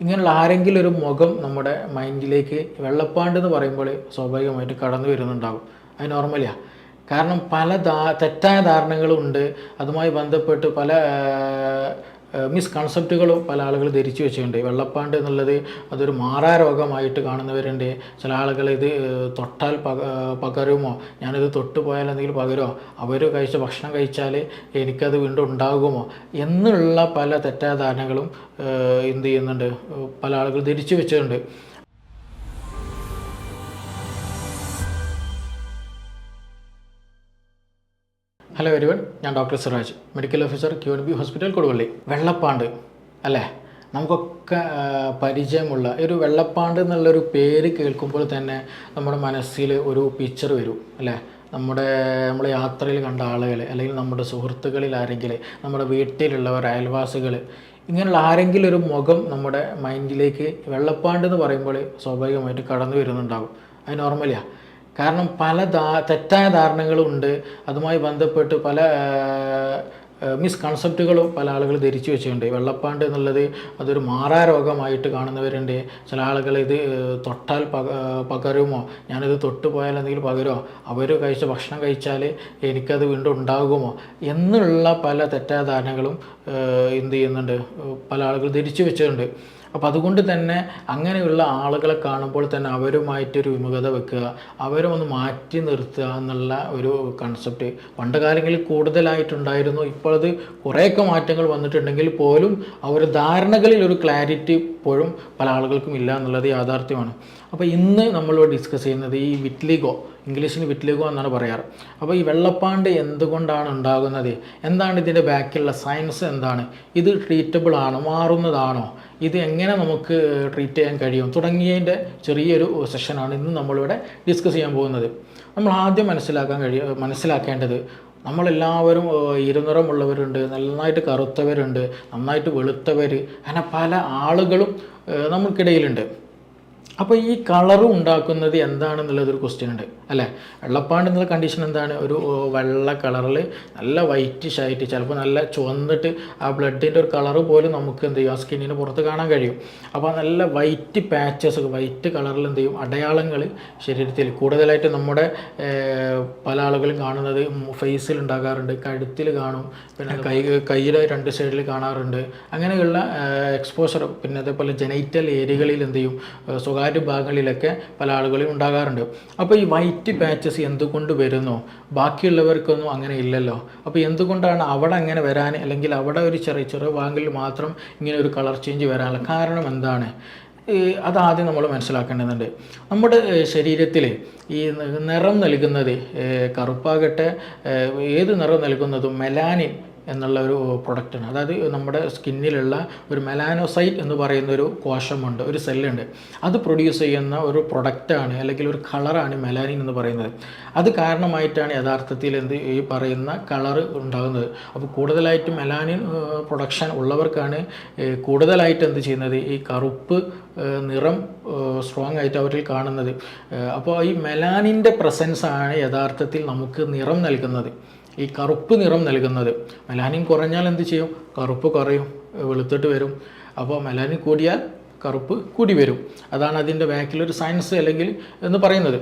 ഇങ്ങനെയുള്ള ആരെങ്കിലും ഒരു മുഖം നമ്മുടെ മൈൻഡിലേക്ക് വെള്ളപ്പാണ്ട് എന്ന് പറയുമ്പോൾ സ്വാഭാവികമായിട്ട് കടന്നു വരുന്നുണ്ടാകും. അത് നോർമലിയാണ്. കാരണം പല തെറ്റായ ധാരണകളും ഉണ്ട്. അതുമായി ബന്ധപ്പെട്ട് പല മിസ്കൺസെപ്റ്റുകളും പല ആളുകൾ ധരിച്ചു വെച്ചിട്ടുണ്ട്. വെള്ളപ്പാണ്ട് എന്നുള്ളത് അതൊരു മാറാരോഗമായിട്ട് കാണുന്നവരുണ്ട്. ചില ആളുകൾ ഇത് തൊട്ടാൽ പകരുമോ, ഞാനിത് തൊട്ട് പോയാൽ എന്തെങ്കിലും പകരുമോ, അവർ കഴിച്ച ഭക്ഷണം കഴിച്ചാൽ എനിക്കത് വീണ്ടും ഉണ്ടാകുമോ എന്നുള്ള പല തെറ്റായ ധാരണകളും എന്ത് ചെയ്യുന്നുണ്ട്, പല ആളുകൾ ധരിച്ചു വെച്ചിട്ടുണ്ട്. ഹലോ എവരിവൺ, ഞാൻ doctor Siraj, medical officer QNB hospital Koduvally. വെള്ളപ്പാണ്ട് അല്ലേ, നമുക്കൊക്കെ പരിചയമുള്ള ഒരു വെള്ളപ്പാണ്ട് എന്നുള്ളൊരു പേര് കേൾക്കുമ്പോൾ തന്നെ നമ്മുടെ മനസ്സിൽ ഒരു പിക്ചർ വരും അല്ലേ. നമ്മൾ യാത്രയിൽ കണ്ട ആളുകൾ, അല്ലെങ്കിൽ നമ്മുടെ സുഹൃത്തുക്കളിൽ ആരെങ്കിലും, നമ്മുടെ വീട്ടിലുള്ളവർ, അയൽവാസികൾ, ഇങ്ങനെയുള്ള ആരെങ്കിലും ഒരു മുഖം നമ്മുടെ മൈൻഡിലേക്ക് വെള്ളപ്പാണ്ട് എന്ന് പറയുമ്പോൾ സ്വാഭാവികമായിട്ട് കടന്നു വരുന്നുണ്ടാകും. അത് നോർമലിയാണ്. കാരണം പല തെറ്റായ ധാരണകളും ഉണ്ട്. അതുമായി ബന്ധപ്പെട്ട് പല മിസ്കൺസെപ്റ്റുകളും പല ആളുകൾ ധരിച്ചു വെച്ചിട്ടുണ്ട്. വെള്ളപ്പാണ്ട് എന്നുള്ളത് അതൊരു മാറാരോഗമായിട്ട് കാണുന്നവരുണ്ട്. ചില ആളുകൾ ഇത് തൊട്ടാൽ പകരുമോ, ഞാനിത് തൊട്ട് പോയാൽ എന്തെങ്കിലും പകരുമോ, അവർ കഴിച്ച ഭക്ഷണം കഴിച്ചാൽ എനിക്കത് വീണ്ടും ഉണ്ടാകുമോ എന്നുള്ള പല തെറ്റായ ധാരണകളും എന്ത് ചെയ്യുന്നുണ്ട്, പല ആളുകൾ ധരിച്ചു വെച്ചിട്ടുണ്ട്. അപ്പോൾ അതുകൊണ്ട് തന്നെ അങ്ങനെയുള്ള ആളുകളെ കാണുമ്പോൾ തന്നെ അവരുമായിട്ടൊരു വിമുഖത വെക്കുക, അവരെ ഒന്ന് മാറ്റി നിർത്തുക എന്നുള്ള ഒരു കൺസെപ്റ്റ് പണ്ട് കാലങ്ങളിൽ കൂടുതലായിട്ടുണ്ടായിരുന്നു. ഇപ്പോൾ അത് കുറേയൊക്കെ മാറ്റങ്ങൾ വന്നിട്ടുണ്ടെങ്കിൽ പോലും ആ ഒരു ധാരണകളിൽ ഒരു ക്ലാരിറ്റി ഇപ്പോഴും പല ആളുകൾക്കും ഇല്ല എന്നുള്ളത് യാഥാർത്ഥ്യമാണ്. അപ്പോൾ ഇന്ന് നമ്മളിവിടെ ഡിസ്കസ് ചെയ്യുന്നത് ഈ വിറ്റ്ലിഗോ, ഇംഗ്ലീഷിന് വിറ്റ്ലിഗോ എന്നാണ് പറയാറ്. അപ്പോൾ ഈ വെള്ളപ്പാണ്ട് എന്തുകൊണ്ടാണ് ഉണ്ടാകുന്നത്, എന്താണ് ഇതിൻ്റെ ബാക്കിലുള്ള സയൻസ്, എന്താണ് ഇത്, ട്രീറ്റബിൾ ആണോ, മാറുന്നതാണോ, ഇത് എങ്ങനെ നമുക്ക് ട്രീറ്റ് ചെയ്യാൻ കഴിയും തുടങ്ങിയതിൻ്റെ ചെറിയൊരു സെഷനാണ് ഇന്ന് നമ്മളിവിടെ ഡിസ്കസ് ചെയ്യാൻ പോകുന്നത്. നമ്മൾ ആദ്യം മനസ്സിലാക്കേണ്ടത്, നമ്മളെല്ലാവരും ഇരുനിറമുള്ളവരുണ്ട്, നന്നായിട്ട് കറുത്തവരുണ്ട്, നന്നായിട്ട് വെളുത്തവർ, അങ്ങനെ പല ആളുകളും നമുക്കിടയിലുണ്ട്. അപ്പോൾ ഈ കളറ് ഉണ്ടാക്കുന്നത് എന്താണെന്നുള്ളതൊരു ക്വസ്റ്റ്യൻ ഉണ്ട് അല്ലേ. വെള്ളപ്പാണ്ട് എന്നുള്ള കണ്ടീഷൻ എന്താണ്, ഒരു വെള്ള കളറിൽ നല്ല വൈറ്റിഷ് ആയിട്ട്, ചിലപ്പോൾ നല്ല ചുവന്നിട്ട് ആ ബ്ലഡിൻ്റെ ഒരു കളറ് പോലും നമുക്ക് എന്ത് ചെയ്യും, ആ സ്കിന്നിന് പുറത്ത് കാണാൻ കഴിയും. അപ്പോൾ നല്ല വൈറ്റ് പാച്ചസ്, വൈറ്റ് കളറിൽ എന്ത് ചെയ്യും, അടയാളങ്ങൾ ശരീരത്തിൽ കൂടുതലായിട്ട് നമ്മുടെ പല ആളുകളും കാണുന്നത് ഫേസിൽ ഉണ്ടാകാറുണ്ട്, കഴുത്തിൽ കാണും, പിന്നെ കയ്യിലെ രണ്ട് സൈഡിൽ കാണാറുണ്ട്. അങ്ങനെയുള്ള എക്സ്പോഷർ, പിന്നെ അതേപോലെ ജെനൈറ്റൽ ഏരിയകളിൽ എന്ത് ചെയ്യും, സ്വകാര്യ ഭാഗങ്ങളിലൊക്കെ പല ആളുകളും ഉണ്ടാകാറുണ്ട്. അപ്പോൾ ഈ വൈറ്റ് പാച്ചസ് എന്തുകൊണ്ട് വരുന്നു, ബാക്കിയുള്ളവർക്കൊന്നും അങ്ങനെ ഇല്ലല്ലോ. അപ്പോൾ എന്തുകൊണ്ടാണ് അവിടെ അങ്ങനെ വരാൻ, അല്ലെങ്കിൽ അവിടെ ഒരു ചെറിയ ഭാഗങ്ങളിൽ മാത്രം ഇങ്ങനെ ഒരു കളർ ചേഞ്ച് വരാനുള്ള കാരണം എന്താണ്, അതാദ്യം നമ്മൾ മനസ്സിലാക്കേണ്ടതുണ്ട്. നമ്മുടെ ശരീരത്തിൽ ഈ നിറം നൽകുന്നത്, കറുപ്പാകട്ടെ ഏത് നിറം നൽകുന്നതും മെലാനിൻ എന്നുള്ള ഒരു പ്രൊഡക്റ്റാണ്. അതായത് നമ്മുടെ സ്കിന്നിലുള്ള ഒരു മെലാനോസൈറ്റ് എന്ന് പറയുന്ന ഒരു കോശമുണ്ട്, ഒരു സെല്ലുണ്ട്. അത് പ്രൊഡ്യൂസ് ചെയ്യുന്ന ഒരു പ്രൊഡക്റ്റാണ്, അല്ലെങ്കിൽ ഒരു കളറാണ് മെലാനിൻ എന്ന് പറയുന്നത്. അത് കാരണമായിട്ടാണ് യഥാർത്ഥത്തിൽ ഈ പറയുന്ന കളറ് ഉണ്ടാകുന്നത്. അപ്പോൾ കൂടുതലായിട്ടും മെലാനിൻ പ്രൊഡക്ഷൻ ഉള്ളവർക്കാണ് കൂടുതലായിട്ട് എന്ത് ചെയ്യുന്നത്, ഈ കറുപ്പ് നിറം സ്ട്രോങ് ആയിട്ട് അവരിൽ കാണുന്നത്. അപ്പോൾ ഈ മെലാനിൻ്റെ പ്രസൻസാണ് യഥാർത്ഥത്തിൽ നമുക്ക് നിറം നൽകുന്നത്, ഈ കറുപ്പ് നിറം നൽകുന്നത്. മെലാനിൻ കുറഞ്ഞാൽ എന്ത് ചെയ്യും, കറുപ്പ് കുറയും, വെളുത്തിട്ട് വരും. അപ്പോൾ മെലാനിൻ കൂടിയാൽ കറുപ്പ് കൂടി വരും. അതാണ് അതിൻ്റെ ബാക്കിലൊരു സയൻസ് അല്ലെങ്കിൽ എന്ന് പറയുന്നത്.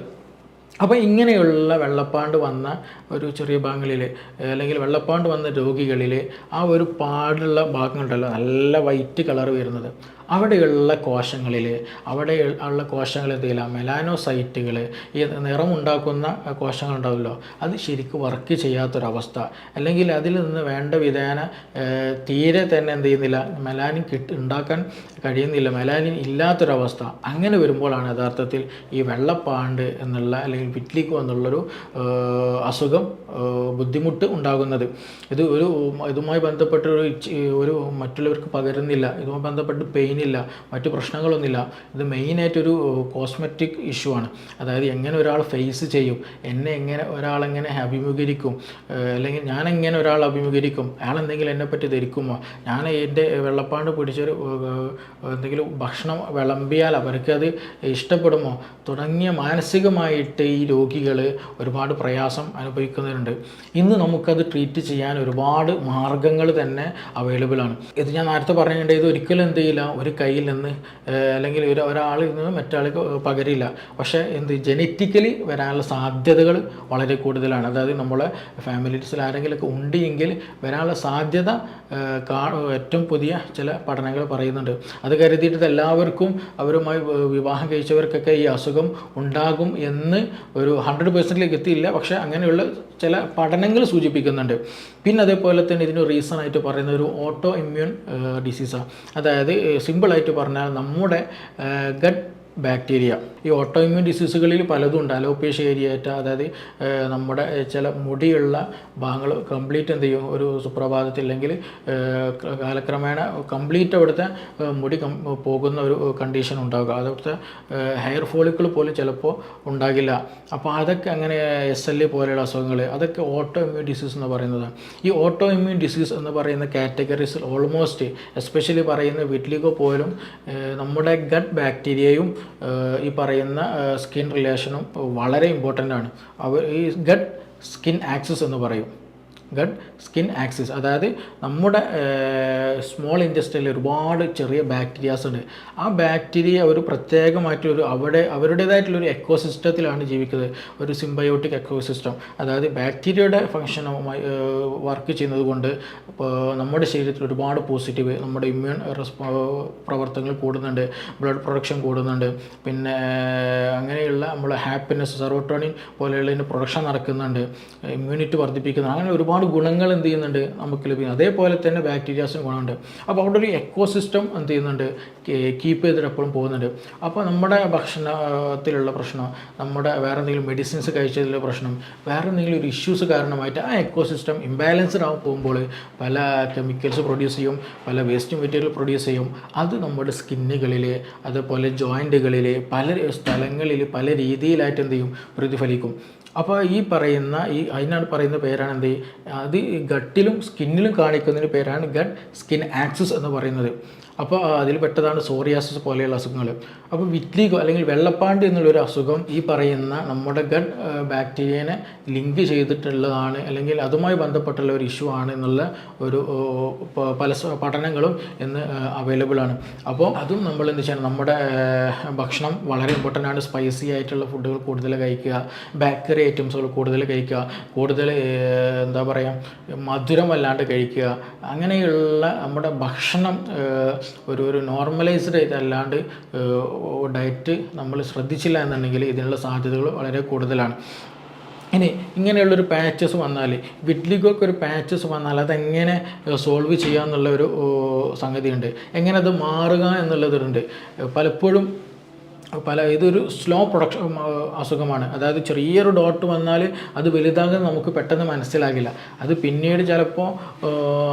അപ്പോൾ ഇങ്ങനെയുള്ള വെള്ളപ്പാണ്ട് വന്ന ഒരു ചെറിയ ഭാഗങ്ങളിൽ, അല്ലെങ്കിൽ വെള്ളപ്പാണ്ട് വന്ന രോഗികളിൽ ആ ഒരു പാടുള്ള ഭാഗങ്ങളുണ്ടല്ലോ, നല്ല വൈറ്റ് കളർ വരുന്നത്, അവിടെയുള്ള കോശങ്ങളിൽ, അവിടെ ഉള്ള കോശങ്ങൾ എന്തെയില്ല, മെലാനോസൈറ്റുകൾ, ഈ നിറമുണ്ടാക്കുന്ന കോശങ്ങളുണ്ടാവുമല്ലോ, അത് ശരിക്കും വർക്ക് ചെയ്യാത്തൊരവസ്ഥ, അല്ലെങ്കിൽ അതിൽ നിന്ന് വേണ്ട വിധേന തീരെ തന്നെ എന്ത് ചെയ്യുന്നില്ല, മെലാനിൻ ഉണ്ടാക്കാൻ കഴിയുന്നില്ല, മെലാനിൻ ഇല്ലാത്തൊരവസ്ഥ. അങ്ങനെ വരുമ്പോഴാണ് യഥാർത്ഥത്തിൽ ഈ വെള്ളപ്പാണ്ട് എന്നുള്ള, അല്ലെങ്കിൽ വിറ്റ്ലിഗോ എന്നുള്ളൊരു അസുഖം, ബുദ്ധിമുട്ട് ഉണ്ടാകുന്നത്. ഇതുമായി ബന്ധപ്പെട്ട ഒരു മറ്റുള്ളവർക്ക് പകരുന്നില്ല, ഇതുമായി ബന്ധപ്പെട്ട് പെയിൻ ഇല്ല, മറ്റു പ്രശ്നങ്ങളൊന്നുമില്ല. ഇത് മെയിനായിട്ടൊരു കോസ്മെറ്റിക് ഇഷ്യൂ ആണ്. അതായത് എങ്ങനെ ഒരാൾ ഫേസ് ചെയ്യും, എങ്ങനെ ഒരാളെങ്ങനെ അഭിമുഖീകരിക്കും, അല്ലെങ്കിൽ ഞാനെങ്ങനെ ഒരാൾ അഭിമുഖീകരിക്കും, അയാൾ എന്തെങ്കിലും എന്നെപ്പറ്റി ധരിക്കുമോ, ഞാൻ എൻ്റെ വെള്ളപ്പാണ്ട് പിടിച്ചൊരു എന്തെങ്കിലും ഭക്ഷണം വിളമ്പിയാൽ അവർക്കത് ഇഷ്ടപ്പെടുമോ, തുടങ്ങിയ മാനസികമായിട്ട് ഈ രോഗികൾ ഒരുപാട് പ്രയാസം അനുഭവിക്കുന്നവരുണ്ട്. ഇന്ന് നമുക്കത് ട്രീറ്റ് ചെയ്യാൻ ഒരുപാട് മാർഗ്ഗങ്ങൾ തന്നെ അവൈലബിൾ ആണ്. ഇത് ഞാൻ നേരത്തെ പറഞ്ഞിട്ടുണ്ട്, ഇത് ഒരിക്കലും എന്ത് ചെയ്യില്ല, ഒരു കയ്യിൽ നിന്ന് അല്ലെങ്കിൽ ഒരാളിൽ നിന്ന് മറ്റാൾക്ക് പകരില്ല. പക്ഷേ ജനറ്റിക്കലി വരാനുള്ള സാധ്യതകൾ വളരെ കൂടുതലാണ്. അതായത് നമ്മളെ ഫാമിലീസിൽ ആരെങ്കിലുമൊക്കെ ഉണ്ടെങ്കിൽ വരാനുള്ള സാധ്യത ഏറ്റവും പുതിയ ചില പഠനങ്ങൾ പറയുന്നുണ്ട്. അത് കരുതിയിട്ട് എല്ലാവർക്കും അവരുമായി വിവാഹം കഴിച്ചവർക്കൊക്കെ ഈ അസുഖം ഉണ്ടാകും എന്ന് ഒരു 100% എത്തിയില്ല. പക്ഷേ അങ്ങനെയുള്ള ചില പഠനങ്ങൾ സൂചിപ്പിക്കുന്നുണ്ട്. പിന്നെ അതേപോലെ തന്നെ ഇതിന് റീസൺ ആയിട്ട് പറയുന്ന ഒരു ഓട്ടോ ഇമ്മ്യൂൺ ഡിസീസാണ്. അതായത് സിമ്പിളായിട്ട് പറഞ്ഞാൽ നമ്മുടെ ഗട്ട് ബാക്ടീരിയ. ഈ ഓട്ടോ ഇമ്മ്യൂൺ ഡിസീസുകളിൽ പലതും ഉണ്ട്. അലോപേഷ്യ ഏരിയേറ്റ, അതായത് നമ്മുടെ ചില മുടിയുള്ള ഭാഗങ്ങൾ കംപ്ലീറ്റ് എന്ത് ചെയ്യും, ഒരു സുപ്രഭാതത്തിൽ അല്ലെങ്കിൽ കാലക്രമേണ കംപ്ലീറ്റ് അവിടുത്തെ മുടി പോകുന്ന ഒരു കണ്ടീഷൻ ഉണ്ടാകുക. അവിടുത്തെ ഹെയർ ഫോളിക്കിൾ പോലും ചിലപ്പോൾ ഉണ്ടാകില്ല. അപ്പോൾ അതൊക്കെ അങ്ങനെ SLE പോലെയുള്ള അസുഖങ്ങൾ, അതൊക്കെ ഓട്ടോ ഇമ്മ്യൂൺ ഡിസീസ് എന്ന് പറയുന്നത്. ഈ ഓട്ടോ ഇമ്മ്യൂൺ ഡിസീസ് എന്ന് പറയുന്ന കാറ്റഗറീസിൽ ഓൾമോസ്റ്റ് എസ്പെഷ്യലി പറയുന്ന വിറ്റ്ലിഗോ പോലും നമ്മുടെ ഗട്ട് ബാക്ടീരിയയും ഈ പറയുന്ന സ്കിൻ റിലേഷനും വളരെ ഇമ്പോർട്ടൻ്റ് ആണ്. ഈ ഗട്ട് സ്കിൻ ആക്സിസ് എന്ന് പറയും. ഗട്ട് സ്കിൻ ആക്സിസ് അതായത് നമ്മുടെ സ്മോൾ ഇൻറ്റെസ്റ്റൈനിൽ ഒരുപാട് ചെറിയ ബാക്ടീരിയാസ് ഉണ്ട്. ആ ബാക്ടീരിയ ഒരു പ്രത്യേകമായിട്ടൊരു അവരുടേതായിട്ടുള്ളൊരു എക്കോസിസ്റ്റത്തിലാണ് ജീവിക്കുന്നത്, ഒരു സിംബയോട്ടിക് എക്കോസിസ്റ്റം. അതായത് ബാക്ടീരിയയുടെ ഫങ്ഷനുമായി വർക്ക് ചെയ്യുന്നത് കൊണ്ട് നമ്മുടെ ശരീരത്തിൽ ഒരുപാട് പോസിറ്റീവ്, നമ്മുടെ ഇമ്മ്യൂൺ പ്രവർത്തനങ്ങൾ കൂടുന്നുണ്ട്, ബ്ലഡ് പ്രൊഡക്ഷൻ കൂടുന്നുണ്ട്, പിന്നെ അങ്ങനെയുള്ള നമ്മളെ ഹാപ്പിനെസ്, സെറോട്ടോണിൻ പോലെയുള്ളതിൻ്റെ പ്രൊഡക്ഷൻ നടക്കുന്നുണ്ട്, ഇമ്മ്യൂണിറ്റി വർദ്ധിപ്പിക്കുന്നു. അങ്ങനെ ഒരുപാട് ഗുണങ്ങൾ എന്ത് ചെയ്യുന്നുണ്ട് നമുക്ക് ലഭിക്കും. അതേപോലെ തന്നെ ബാക്ടീരിയാസിന് ഗുണമുണ്ട്. അപ്പോൾ അവിടെ ഒരു എക്കോസിസ്റ്റം എന്ത് ചെയ്യുന്നുണ്ട്, കീപ്പ് ചെയ്തിട്ട് എപ്പോഴും പോകുന്നുണ്ട്. അപ്പോൾ നമ്മുടെ ഭക്ഷണത്തിലുള്ള പ്രശ്നം, നമ്മുടെ വേറെ എന്തെങ്കിലും മെഡിസിൻസ് കഴിച്ചതിലുള്ള പ്രശ്നം, വേറെ എന്തെങ്കിലും ഒരു ഇഷ്യൂസ് കാരണമായിട്ട് ആ എക്കോസിസ്റ്റം ഇംബാലൻസ്ഡ് ആവും പോകുമ്പോൾ പല കെമിക്കൽസ് പ്രൊഡ്യൂസ് ചെയ്യും, പല വേസ്റ്റ് മെറ്റീരിയൽ പ്രൊഡ്യൂസ് ചെയ്യും. അത് നമ്മുടെ സ്കിന്നുകളിൽ, അതുപോലെ ജോയിൻറ്റുകളിൽ, പല സ്ഥലങ്ങളിൽ പല രീതിയിലായിട്ട് എന്ത് ചെയ്യും, പ്രതിഫലിക്കും. അപ്പോൾ ഈ പറയുന്ന അതിനാണ് പറയുന്ന പേരാണ് എന്ത്, അത് ഗട്ടിലും സ്കിന്നിലും കാണിക്കുന്നതിന് പേരാണ് ഗട്ട് സ്കിൻ ആക്സിസ് എന്ന് പറയുന്നത്. അപ്പോൾ അതിൽ പെട്ടതാണ് സോറിയാസിസ് പോലെയുള്ള അസുഖങ്ങൾ. അപ്പോൾ വിറ്റ്ലിഗോ അല്ലെങ്കിൽ വെള്ളപ്പാണ്ട് എന്നുള്ളൊരു അസുഖം ഈ പറയുന്ന നമ്മുടെ ഗട്ട് ബാക്ടീരിയനെ ലിങ്ക് ചെയ്തിട്ടുള്ളതാണ്, അല്ലെങ്കിൽ അതുമായി ബന്ധപ്പെട്ടുള്ള ഒരു ഇഷ്യൂ ആണ് എന്നുള്ള ഒരു പല പഠനങ്ങളും ഇന്ന് അവൈലബിൾ ആണ്. അപ്പോൾ അതും നമ്മൾ എന്ത് ചെയ്യണം, നമ്മുടെ ഭക്ഷണം വളരെ ഇമ്പോർട്ടൻ്റ് ആണ്. സ്പൈസി ആയിട്ടുള്ള ഫുഡുകൾ കൂടുതൽ കഴിക്കുക, ബേക്കറി ഐറ്റംസുകൾ കൂടുതൽ കഴിക്കുക, കൂടുതൽ എന്താ പറയുക മധുരം അല്ലാണ്ട് കഴിക്കുക. അങ്ങനെയുള്ള നമ്മുടെ ഭക്ഷണം ഒരു നോർമലൈസ്ഡ് അല്ലാണ്ട് ഡയറ്റ് നമ്മൾ ശ്രദ്ധിച്ചില്ല എന്നുണ്ടെങ്കിൽ ഇതിനുള്ള സാധ്യതകൾ വളരെ കൂടുതലാണ്. ഇനി ഇങ്ങനെയുള്ളൊരു പാച്ചസ് വന്നാൽ, വിറ്റ്ലിഗോക്ക് ഒരു പാച്ചസ് വന്നാൽ അതെങ്ങനെ സോൾവ് ചെയ്യാമെന്നുള്ള ഒരു സംഗതിയുണ്ട്. എങ്ങനെ അത് മാറുക എന്നുള്ളതുണ്ട്. പലപ്പോഴും ഇതൊരു സ്ലോ പ്രൊഡക്ഷൻ അസുഖമാണ്. അതായത് ചെറിയൊരു ഡോട്ട് വന്നാൽ അത് വലുതാകാൻ നമുക്ക് പെട്ടെന്ന് മനസ്സിലാകില്ല. അത് പിന്നീട് ചിലപ്പോൾ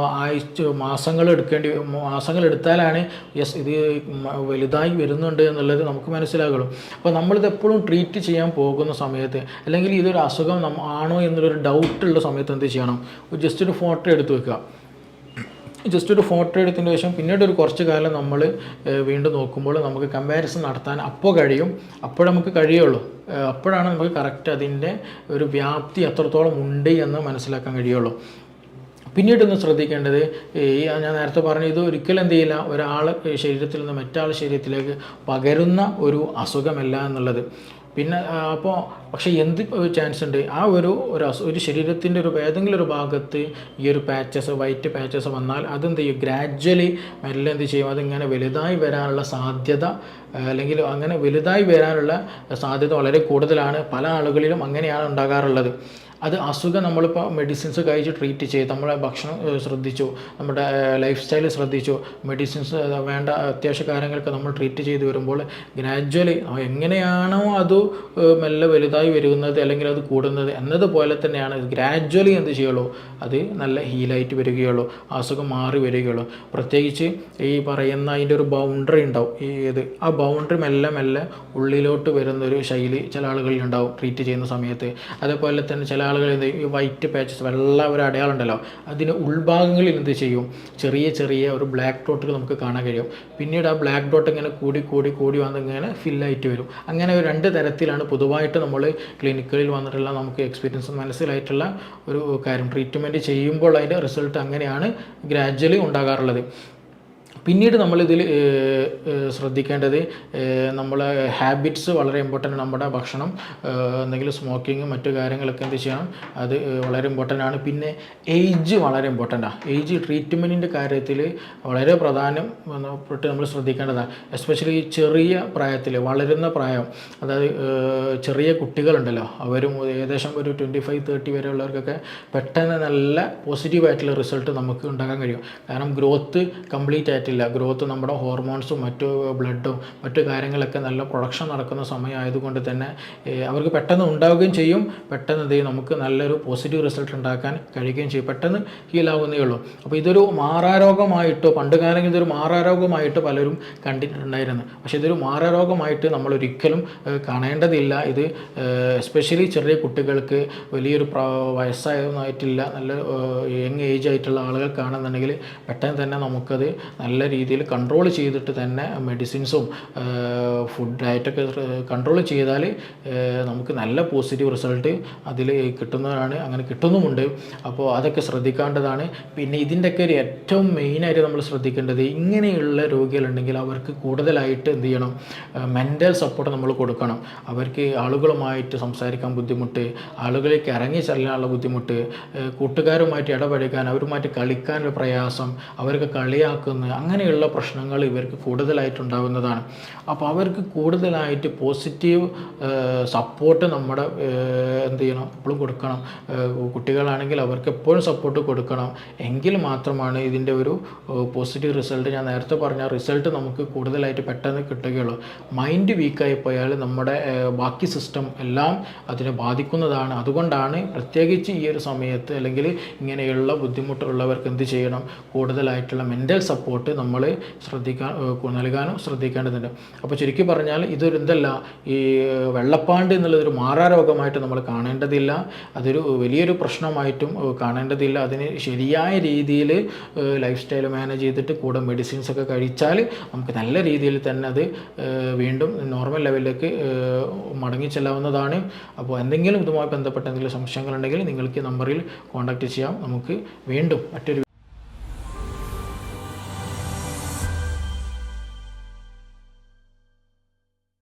മാസങ്ങൾ എടുത്താലാണ് ഇത് വലുതായി വരുന്നുണ്ട് എന്നുള്ളത് നമുക്ക് മനസ്സിലാകുള്ളൂ. അപ്പോൾ നമ്മളിത് എപ്പോഴും ട്രീറ്റ് ചെയ്യാൻ പോകുന്ന സമയത്ത്, അല്ലെങ്കിൽ ഇതൊരു അസുഖം ആണോ എന്നുള്ളൊരു ഡൗട്ടുള്ള സമയത്ത് എന്ത് ചെയ്യണം, ജസ്റ്റ് ഒരു ഫോട്ടോ എടുത്ത് വെക്കുക. ജസ്റ്റ് ഒരു ഫോട്ടോ എടുത്തതിന് ശേഷം പിന്നീട് ഒരു കുറച്ച് കാലം നമ്മൾ വീണ്ടും നോക്കുമ്പോൾ നമുക്ക് കമ്പാരിസൺ നടത്താൻ കഴിയും. നമുക്ക് കഴിയുള്ളൂ. അപ്പോഴാണ് നമുക്ക് കറക്റ്റ് അതിൻ്റെ ഒരു വ്യാപ്തി എത്രത്തോളം ഉണ്ട് എന്ന് മനസ്സിലാക്കാൻ കഴിയുള്ളൂ. പിന്നീടൊന്ന് ശ്രദ്ധിക്കേണ്ടത്, ഞാൻ നേരത്തെ പറഞ്ഞു, ഇത് ഒരിക്കലും എന്ത് ചെയ്യില്ല, ഒരാൾ ശരീരത്തിൽ നിന്ന് മറ്റാളുടെ ശരീരത്തിലേക്ക് പകരുന്ന ഒരു അസുഖമല്ല എന്നുള്ളത്. പിന്നെ പക്ഷേ എന്ത് ചാൻസ് ഉണ്ട്, ആ ഒരു ശരീരത്തിൻ്റെ ഏതെങ്കിലും ഒരു ഭാഗത്ത് ഈ ഒരു വൈറ്റ് പാച്ചസ് വന്നാൽ അതെന്ത് ചെയ്യും, ഗ്രാജ്വലി മെല്ലെ എന്ത് ചെയ്യും, അതിങ്ങനെ വലുതായി വരാനുള്ള സാധ്യത, അല്ലെങ്കിൽ അങ്ങനെ വലുതായി വരാനുള്ള സാധ്യത വളരെ കൂടുതലാണ്. പല ആളുകളിലും അങ്ങനെയാണ് ഉണ്ടാകാറുള്ളത്. അത് അസുഖം നമ്മളിപ്പോൾ മെഡിസിൻസ് കഴിച്ച് ട്രീറ്റ് ചെയ്ത്, നമ്മളെ ഭക്ഷണം ശ്രദ്ധിച്ചു, നമ്മുടെ ലൈഫ് സ്റ്റൈൽ ശ്രദ്ധിച്ചു, മെഡിസിൻസ് വേണ്ട അത്യാവശ്യ കാര്യങ്ങളൊക്കെ നമ്മൾ ട്രീറ്റ് ചെയ്ത് വരുമ്പോൾ ഗ്രാജ്വലി എങ്ങനെയാണോ അത് മെല്ലെ വലുതായി വരുന്നത് അല്ലെങ്കിൽ അത് കൂടുന്നത് എന്നതുപോലെ തന്നെയാണ് ഗ്രാജ്വലി എന്ത് ചെയ്യുള്ളൂ, അത് നല്ല ഹീലായിട്ട് വരികയുള്ളൂ, അസുഖം മാറി വരികയുള്ളൂ. പ്രത്യേകിച്ച് ഈ പറയുന്ന അതിൻ്റെ ഒരു ബൗണ്ടറി ഉണ്ടാവും, ആ ബൗണ്ടറി മെല്ലെ ഉള്ളിലോട്ട് വരുന്നൊരു ശൈലി ചില ആളുകളിൽ ഉണ്ടാവും ട്രീറ്റ് ചെയ്യുന്ന സമയത്ത്. അതേപോലെ തന്നെ ചില ആളുകൾ ഈ വൈറ്റ് പാച്ചസ്, വെള്ള ഒരു അടയാളം ഉണ്ടല്ലോ, അതിന് ഉൾഭാഗങ്ങളിൽ എന്ത് ചെയ്യും, ചെറിയ ഒരു ബ്ലാക്ക് ഡോട്ടുകൾ നമുക്ക് കാണാൻ കഴിയും. പിന്നീട് ആ ബ്ലാക്ക് ഡോട്ട് ഇങ്ങനെ കൂടി വന്ന് ഇങ്ങനെ ഫില്ലായിട്ട് വരും. അങ്ങനെ ഒരു 2 തരത്തിലാണ് പൊതുവായിട്ട് നമ്മൾ ക്ലിനിക്കുകളിൽ വന്നിട്ടുള്ള നമുക്ക് എക്സ്പീരിയൻസ് മനസ്സിലായിട്ടുള്ള ഒരു കാര്യം. ട്രീറ്റ്മെൻറ്റ് ചെയ്യുമ്പോൾ അതിൻ്റെ റിസൾട്ട് അങ്ങനെയാണ് ഗ്രാജ്വലി ഉണ്ടാകാറുള്ളത്. പിന്നീട് നമ്മളിതിൽ ശ്രദ്ധിക്കേണ്ടത് നമ്മളെ ഹാബിറ്റ്സ് വളരെ ഇമ്പോർട്ടൻ്റ്. നമ്മുടെ ഭക്ഷണം, എന്തെങ്കിലും സ്മോക്കിങ് മറ്റു കാര്യങ്ങളൊക്കെ എന്ത് ചെയ്യണം, അത് വളരെ ഇമ്പോർട്ടൻ്റ് ആണ്. പിന്നെ ഏജ് വളരെ ഇമ്പോർട്ടൻ്റാണ്. ഏജ് ട്രീറ്റ്മെൻറ്റിൻ്റെ കാര്യത്തിൽ വളരെ പ്രധാനപ്പെട്ട് നമ്മൾ ശ്രദ്ധിക്കേണ്ടതാണ്. എസ്പെഷ്യലി ചെറിയ പ്രായത്തിൽ, വളരുന്ന പ്രായം, അതായത് ചെറിയ കുട്ടികളുണ്ടല്ലോ, അവരും ഏകദേശം ഒരു 25-30 വരെയുള്ളവർക്കൊക്കെ പെട്ടെന്ന് നല്ല പോസിറ്റീവായിട്ടുള്ള റിസൾട്ട് നമുക്ക് ഉണ്ടാക്കാൻ കഴിയും. കാരണം ഗ്രോത്ത് കംപ്ലീറ്റ് ആയിട്ടില്ല. ഗ്രോത്ത് നമ്മുടെ ഹോർമോൺസും മറ്റു ബ്ലഡും മറ്റു കാര്യങ്ങളൊക്കെ നല്ല പ്രൊഡക്ഷൻ നടക്കുന്ന സമയമായതുകൊണ്ട് തന്നെ അവർക്ക് പെട്ടെന്ന് ഉണ്ടാവുകയും ചെയ്യും. പെട്ടെന്ന് എന്ത് ചെയ്യും, നമുക്ക് നല്ലൊരു പോസിറ്റീവ് റിസൾട്ട് ഉണ്ടാക്കാൻ കഴിയുകയും ചെയ്യും. പെട്ടെന്ന് ഹീലാവുന്നേ ഉള്ളൂ. അപ്പോൾ ഇതൊരു മാറാരോഗമായിട്ടോ, പണ്ട് കാലങ്ങളിൽ ഇതൊരു മാറാരോഗമായിട്ട് പലരും കണ്ടിട്ടുണ്ടായിരുന്നു. പക്ഷേ ഇതൊരു മാറാരോഗമായിട്ട് നമ്മളൊരിക്കലും കാണേണ്ടതില്ല. ഇത് എസ്പെഷ്യലി ചെറിയ കുട്ടികൾക്ക്, വലിയൊരു വയസ്സായതൊന്നായിട്ടില്ല, നല്ല യങ് ഏജ് ആയിട്ടുള്ള ആളുകൾക്കാണെന്നുണ്ടെങ്കിൽ പെട്ടെന്ന് തന്നെ നമുക്കത് നല്ല രീതിയിൽ കൺട്രോൾ ചെയ്തിട്ട് തന്നെ മെഡിസിൻസും ഫുഡ് ഡയറ്റൊക്കെ കൺട്രോൾ ചെയ്താൽ നമുക്ക് നല്ല പോസിറ്റീവ് റിസൾട്ട് അതിൽ കിട്ടുന്നതാണ്. അങ്ങനെ കിട്ടുന്നുമുണ്ട്. അപ്പോൾ അതൊക്കെ ശ്രദ്ധിക്കേണ്ടതാണ്. പിന്നെ ഇതിൻ്റെയൊക്കെ ഒരു ഏറ്റവും മെയിനായിട്ട് നമ്മൾ ശ്രദ്ധിക്കേണ്ടത്, ഇങ്ങനെയുള്ള രോഗികളുണ്ടെങ്കിൽ അവർക്ക് കൂടുതലായിട്ട് എന്ത് ചെയ്യണം, മെൻ്റൽ സപ്പോർട്ട് നമ്മൾ കൊടുക്കണം. അവർക്ക് ആളുകളുമായിട്ട് സംസാരിക്കാൻ ബുദ്ധിമുട്ട്, ആളുകളിലേക്ക് ഇറങ്ങി ചെല്ലാനുള്ള ബുദ്ധിമുട്ട്, കൂട്ടുകാരുമായിട്ട് ഇടപഴകാൻ, അവരുമായിട്ട് കളിക്കാനൊരു പ്രയാസം, അവർക്ക് കളിയാക്കുന്ന അങ്ങനെയുള്ള പ്രശ്നങ്ങൾ ഇവർക്ക് കൂടുതലായിട്ടുണ്ടാകുന്നതാണ്. അപ്പോൾ അവർക്ക് കൂടുതലായിട്ട് പോസിറ്റീവ് സപ്പോർട്ട് നമ്മുടെ എന്ത് ചെയ്യണം, എപ്പോഴും കൊടുക്കണം. കുട്ടികളാണെങ്കിൽ അവർക്ക് എപ്പോഴും സപ്പോർട്ട് കൊടുക്കണം. എങ്കിൽ മാത്രമാണ് ഇതിൻ്റെ ഒരു പോസിറ്റീവ് റിസൾട്ട്, ഞാൻ നേരത്തെ പറഞ്ഞ റിസൾട്ട് നമുക്ക് കൂടുതലായിട്ട് പെട്ടെന്ന് കിട്ടുകയുള്ളൂ. മൈൻഡ് വീക്കായി പോയാൽ നമ്മുടെ ബാക്കി സിസ്റ്റം എല്ലാം അതിനെ ബാധിക്കുന്നതാണ്. അതുകൊണ്ടാണ് പ്രത്യേകിച്ച് ഈ ഒരു സമയത്ത്, അല്ലെങ്കിൽ ഇങ്ങനെയുള്ള ബുദ്ധിമുട്ടുള്ളവർക്ക് എന്ത് ചെയ്യണം, കൂടുതലായിട്ടുള്ള മെൻ്റൽ സപ്പോർട്ട് നമ്മൾ നൽകാനും ശ്രദ്ധിക്കേണ്ടതുണ്ട്. അപ്പോൾ ചുരുക്കി പറഞ്ഞാൽ ഇതൊരു എന്തല്ല, ഈ വെള്ളപ്പാണ്ട് എന്നുള്ളതൊരു മാറാരോഗമായിട്ട് നമ്മൾ കാണേണ്ടതില്ല. അതൊരു വലിയൊരു പ്രശ്നമായിട്ടും കാണേണ്ടതില്ല. അതിന് ശരിയായ രീതിയിൽ ലൈഫ് സ്റ്റൈൽ മാനേജ് ചെയ്തിട്ട് കൂടെ മെഡിസിൻസൊക്കെ കഴിച്ചാൽ നമുക്ക് നല്ല രീതിയിൽ തന്നെ അത് വീണ്ടും നോർമൽ ലെവലിലേക്ക് മടങ്ങിച്ചെല്ലാവുന്നതാണ്. അപ്പോൾ എന്തെങ്കിലും ഇതുമായി ബന്ധപ്പെട്ട എന്തെങ്കിലും സംശയങ്ങളുണ്ടെങ്കിൽ നിങ്ങൾക്ക് നമ്പറിൽ കോൺടാക്റ്റ് ചെയ്യാം. നമുക്ക് വീണ്ടും മറ്റൊരു